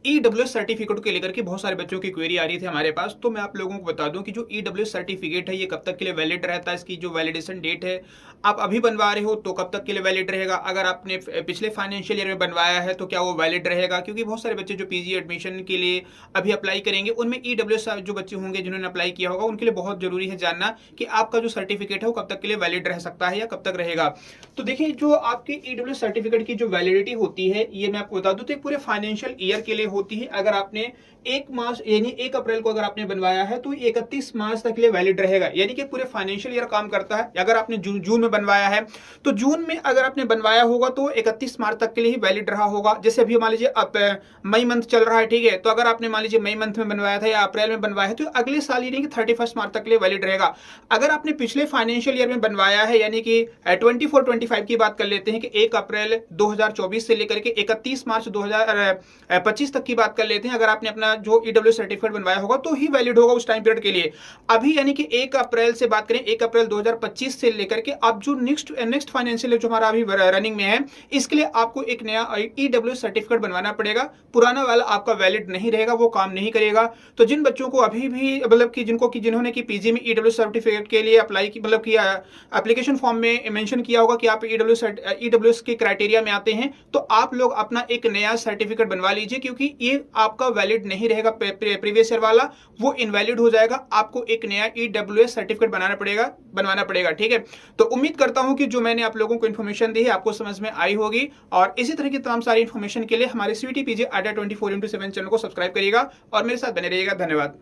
EWS certificate को लेकर के बहुत सारे बच्चों की क्वेरी आ रही थी हमारे पास। तो मैं आप लोगों को बता दूं कि जो ईडब्ल्यूएस सर्टिफिकेट है ये कब तक के लिए वैलिड रहता है, इसकी जो वैलिडेशन डेट है, आप अभी बनवा रहे हो तो कब तक के लिए वैलिड रहेगा, अगर आपने पिछले फाइनेंशियल ईयर में बनवाया है तो क्या वो वैलिड रहेगा, क्योंकि बहुत सारे बच्चे जो पीजी एडमिशन के लिए अभी अप्लाई करेंगे उनमें ईडब्ल्यूएस जो बच्चे होंगे जिन्होंने अप्लाई किया होगा उनके लिए बहुत जरूरी है जानना कि आपका जो सर्टिफिकेट है वो कब तक के लिए वैलिड रह सकता है या कब तक रहेगा। तो देखिए, जो आपकी ईडब्ल्यूएस सर्टिफिकेट की जो वैलिडिटी होती है ये मैं आपको बता दूं तो पूरे फाइनेंशियल ईयर के लिए होती है। अगर आपने 1 मार्च यानी 1 अप्रैल को अगर आपने बनवाया है तो 31 मार्च तक के लिए वैलिड रहेगा, यानी कि पूरे फाइनेंशियल ईयर काम करता है। अगर आपने जून में बनवाया है तो जून में अगर आपने बनवाया होगा तो 31 मार्च तक के लिए ही वैलिड रहा होगा। जैसे अभी मान लीजिए अब मई मंथ चल रहा है, ठीक है, तो अगर आपने मान लीजिए मई मंथ में बनवाया था या अप्रैल में बनवाया है तो अगले साल यानी कि 31 मार्च तक के लिए वैलिड रहेगा। अगर आपने पिछले फाइनेंशियल ईयर में बनवाया है यानी कि 24-25 की बात कर लेते हैं कि 1 अप्रैल 2024 से लेकर के 31 मार्च 2025 तक की बात कर लेते हैं, अगर आपने अपना जो ईडब्ल्यू सर्टिफिकेट बनवाया होगा तो ही वैलिड होगा उस टाइम पीरियड के लिए। अभी यानी कि 1 अप्रैल से बात करें, 1 अप्रैल 2025 से लेकर के अब जो नेक्स्ट फाइनेंशियल जो हमारा अभी रनिंग में है इसके लिए आपको एक नया ईडब्ल्यू सर्टिफिकेट बनवाना पड़ेगा। पुराना वाला आपका वैलिड नहीं रहेगा, वो काम नहीं करेगा। तो जिन बच्चों को अभी भी मतलब कि जिन्होंने कि पीजी में ईडब्ल्यू सर्टिफिकेट के लिए अप्लाई की मतलब कि एप्लीकेशन फॉर्म में मेंशन किया होगा कि आप ईडब्ल्यू के क्राइटेरिया में आते हैं, तो आप लोग अपना एक नया सर्टिफिकेट बनवा लीजिए, क्योंकि ये आपका वैलिड नहीं रहेगा। प्रीवियस ईयर वाला वो इनवैलिड हो जाएगा, आपको एक नया ईडब्ल्यूएस सर्टिफिकेट बनवाना पड़ेगा, ठीक है। तो उम्मीद करता हूं कि जो मैंने आप लोगों को इन्फॉर्मेशन दी है आपको समझ में आई होगी, और इसी तरह की तमाम सारी इन्फॉर्मेशन के लिए हमारे सीटी पीजी अड्डा 24/7 चैनल को सब्सक्राइब करिएगा और मेरे साथ बने रहिएगा। धन्यवाद।